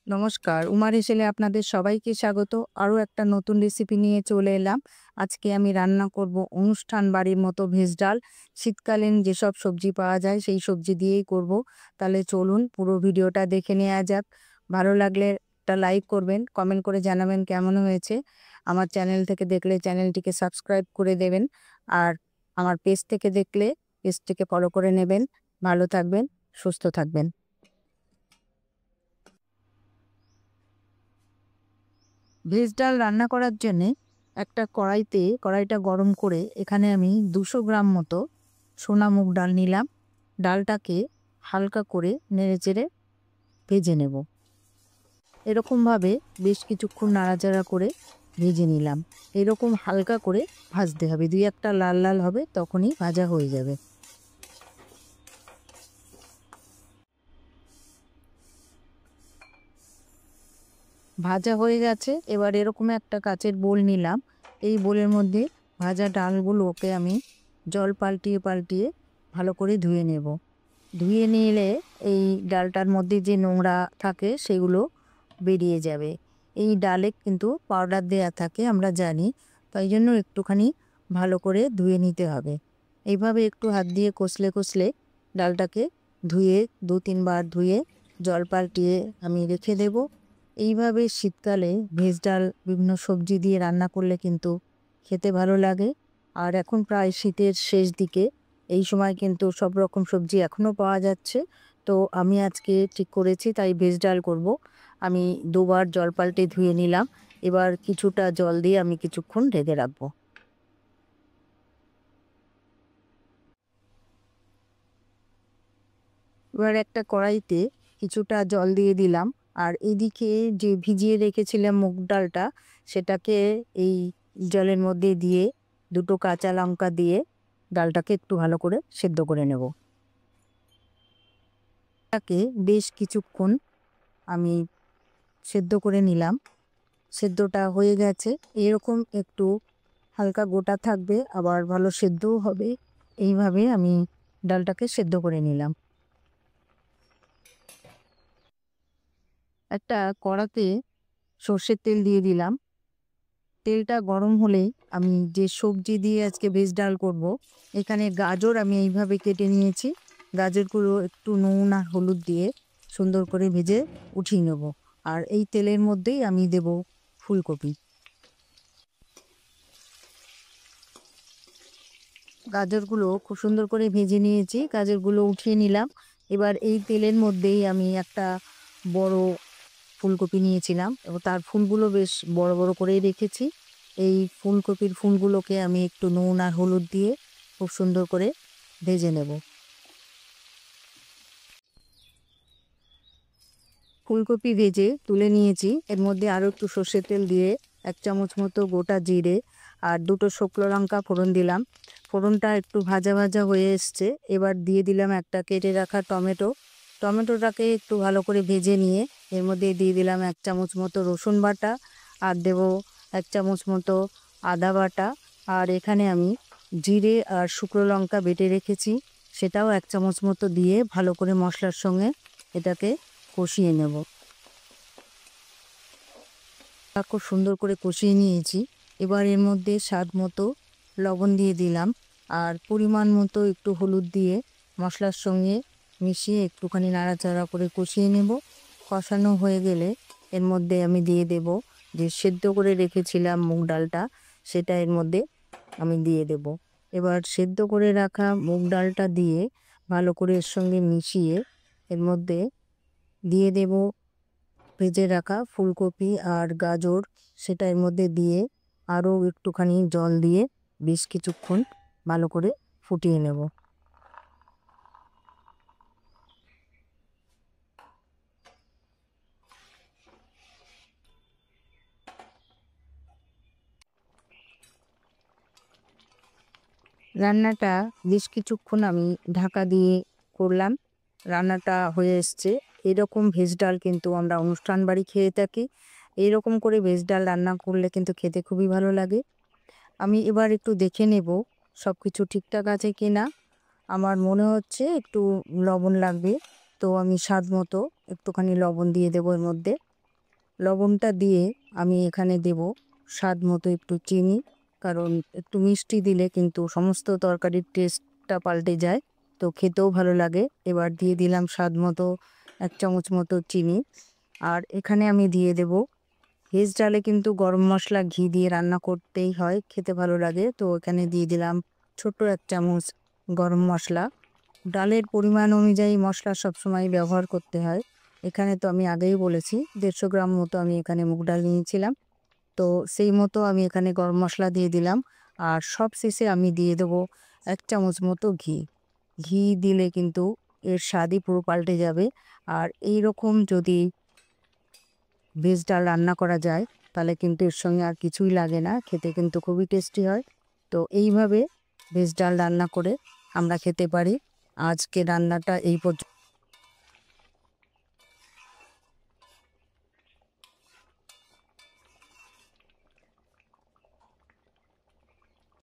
নমস্কার, উমার হেসেলে আপনাদের সবাইকে স্বাগত। আরও একটা নতুন রেসিপি নিয়ে চলে এলাম। আজকে আমি রান্না করব অনুষ্ঠান বাড়ির মতো ভেজ ডাল। শীতকালীন যেসব সবজি পাওয়া যায় সেই সবজি দিয়েই করব। তাহলে চলুন পুরো ভিডিওটা দেখে নেওয়া যাক। ভালো লাগলে একটা লাইক করবেন, কমেন্ট করে জানাবেন কেমন হয়েছে। আমার চ্যানেল থেকে দেখলে চ্যানেলটিকে সাবস্ক্রাইব করে দেবেন, আর আমার পেজ থেকে দেখলে পেজটিকে ফলো করে নেবেন। ভালো থাকবেন, সুস্থ থাকবেন। ভেজ ডাল রান্না করার জন্যে একটা কড়াইটা গরম করে এখানে আমি 200 গ্রাম মতো সোনা মুগ ডাল নিলাম। ডালটাকে হালকা করে নেড়েচেড়ে ভেজে নেব। এরকমভাবে বেশ কিছুক্ষণ নাড়াচাড়া করে ভেজে নিলাম। এরকম হালকা করে ভাজতে হবে, 2-1টা লাল লাল হবে, তখনই ভাজা হয়ে যাবে। ভাজা হয়ে গেছে। এবার এরকম একটা কাচের বোল নিলাম। এই বোলের মধ্যে ভাজা ডালগুলোকে আমি জল পাল্টিয়ে পাল্টিয়ে ভালো করে ধুয়ে নেব। ধুয়ে নিলে এই ডালটার মধ্যে যে নোংরা থাকে সেগুলো বেরিয়ে যাবে। এই ডালে কিন্তু পাউডার দেয়া থাকে, আমরা জানি, তাই জন্য একটুখানি ভালো করে ধুয়ে নিতে হবে। এইভাবে একটু হাত দিয়ে কষলে কষলে ডালটাকে ধুয়ে 2-3 বার ধুয়ে জল পাল্টিয়ে আমি রেখে দেব। এইভাবে শীতকালে ভেজ ডাল বিভিন্ন সবজি দিয়ে রান্না করলে কিন্তু খেতে ভালো লাগে। আর এখন প্রায় শীতের শেষ দিকে, এই সময় কিন্তু সব রকম সবজি এখনও পাওয়া যাচ্ছে। তো আমি আজকে ঠিক করেছি তাই ভেজ ডাল করব। আমি 2 বার জল পাল্টে ধুয়ে নিলাম। এবার কিছুটা জল দিয়ে আমি কিছুক্ষণ ঢেকে রাখবো। এবার একটা কড়াইতে কিছুটা জল দিয়ে দিলাম, আর এদিকে যে ভিজিয়ে রেখেছিলাম মুগ ডালটা সেটাকে এই জলের মধ্যে দিয়ে 2টো কাঁচা লঙ্কা দিয়ে ডালটাকে একটু ভালো করে সেদ্ধ করে নেব। তাকে বেশ কিছুক্ষণ আমি সেদ্ধ করে নিলাম। সেদ্ধটা হয়ে গেছে। এরকম একটু হালকা গোটা থাকবে, আবার ভালো সেদ্ধও হবে। এইভাবে আমি ডালটাকে সেদ্ধ করে নিলাম। একটা কড়াতে সর্ষের তেল দিয়ে দিলাম। তেলটা গরম হলেই আমি যে সবজি দিয়ে আজকে ভেজ ডাল করব, এখানে গাজর আমি এইভাবে কেটে নিয়েছি। গাজরগুলো একটু নুন আর হলুদ দিয়ে সুন্দর করে ভেজে উঠিয়ে নেব। আর এই তেলের মধ্যেই আমি দেব ফুলকপি। গাজরগুলো খুব সুন্দর করে ভেজে নিয়েছি, গাজরগুলো উঠিয়ে নিলাম। এবার এই তেলের মধ্যেই আমি একটা বড় ফুলকপি নিয়েছিলাম এবং তার ফুলগুলো বেশ বড় বড় করেই রেখেছি। এই ফুলকপির ফুলগুলোকে আমি একটু নুন আর হলুদ দিয়ে খুব সুন্দর করে ভেজে নেব। ফুলকপি ভেজে তুলে নিয়েছি। এর মধ্যে আরও একটু সর্ষের তেল দিয়ে 1 চামচ মতো গোটা জিরে আর 2টো শুকনো লঙ্কা ফোড়ন দিলাম। ফোড়নটা একটু ভাজা ভাজা হয়ে এসছে। এবার দিয়ে দিলাম একটা কেটে রাখা টমেটো। টমেটোটাকে একটু ভালো করে ভেজে নিয়ে এর মধ্যে দিয়ে দিলাম 1 চামচ মতো রসুন বাটা, আর দেব 1 চামচ মতো আদা বাটা। আর এখানে আমি জিরে আর শুকনো লঙ্কা বেটে রেখেছি, সেটাও 1 চামচ মতো দিয়ে ভালো করে মশলার সঙ্গে এটাকে কষিয়ে নেব। খুব সুন্দর করে কষিয়ে নিয়েছি। এবার এর মধ্যে স্বাদ মতো লবণ দিয়ে দিলাম, আর পরিমাণ মতো একটু হলুদ দিয়ে মশলার সঙ্গে মিশিয়ে একটুখানি নাড়াচাড়া করে কষিয়ে নেব। কষানো হয়ে গেলে এর মধ্যে আমি দিয়ে দেব যে সেদ্ধ করে রেখেছিলাম মুগ ডালটা, সেটা এর মধ্যে আমি দিয়ে দেব। এবার সেদ্ধ করে রাখা মুগ ডালটা দিয়ে ভালো করে এর সঙ্গে মিশিয়ে এর মধ্যে দিয়ে দেব ভেজে রাখা ফুলকপি আর গাজর, সেটা এর মধ্যে দিয়ে আরও একটুখানি জল দিয়ে বেশ কিছুক্ষণ ভালো করে ফুটিয়ে নেব। রান্নাটা বেশ কিছুক্ষণ আমি ঢাকা দিয়ে করলাম। রান্নাটা হয়ে এসছে। এরকম ভেজ ডাল কিন্তু আমরা অনুষ্ঠান বাড়ি খেয়ে থাকি। এইরকম করে ভেজ ডাল রান্না করলে কিন্তু খেতে খুবই ভালো লাগে। আমি এবার একটু দেখে নেব সব কিছু ঠিকঠাক আছে কি না। আমার মনে হচ্ছে একটু লবণ লাগবে, তো আমি স্বাদ মতো একটুখানি লবণ দিয়ে দেবো এর মধ্যে। লবণটা দিয়ে আমি এখানে দেব স্বাদ মতো একটু চিনি, কারণ একটু মিষ্টি দিলে কিন্তু সমস্ত তরকারির টেস্টটা পাল্টে যায়, তো খেতেও ভালো লাগে। এবার দিয়ে দিলাম স্বাদ মতো 1 চামচ মতো চিনি। আর এখানে আমি দিয়ে দেব ভেজ ডালে কিন্তু গরম মশলা ঘি দিয়ে রান্না করতেই হয়, খেতে ভালো লাগে। তো এখানে দিয়ে দিলাম ছোট 1 চামচ গরম মশলা। ডালের পরিমাণ অনুযায়ী মশলা সবসময় ব্যবহার করতে হয়। এখানে তো আমি আগেই বলেছি 150 গ্রাম মতো আমি এখানে মুগ ডাল নিয়েছিলাম, তো সেই মতো আমি এখানে গরম মশলা দিয়ে দিলাম। আর সবশেষে আমি দিয়ে দেবো 1 চামচ মতো ঘি। ঘি দিলে কিন্তু এর স্বাদই পুরো পাল্টে যাবে। আর এই রকম যদি ভেজ ডাল রান্না করা যায় তাহলে কিন্তু এর সঙ্গে আর কিছুই লাগে না, খেতে কিন্তু খুবই টেস্টি হয়। তো এইভাবে ভেজ ডাল রান্না করে আমরা খেতে পারি। আজকে রান্নাটা এই পর্যন্ত।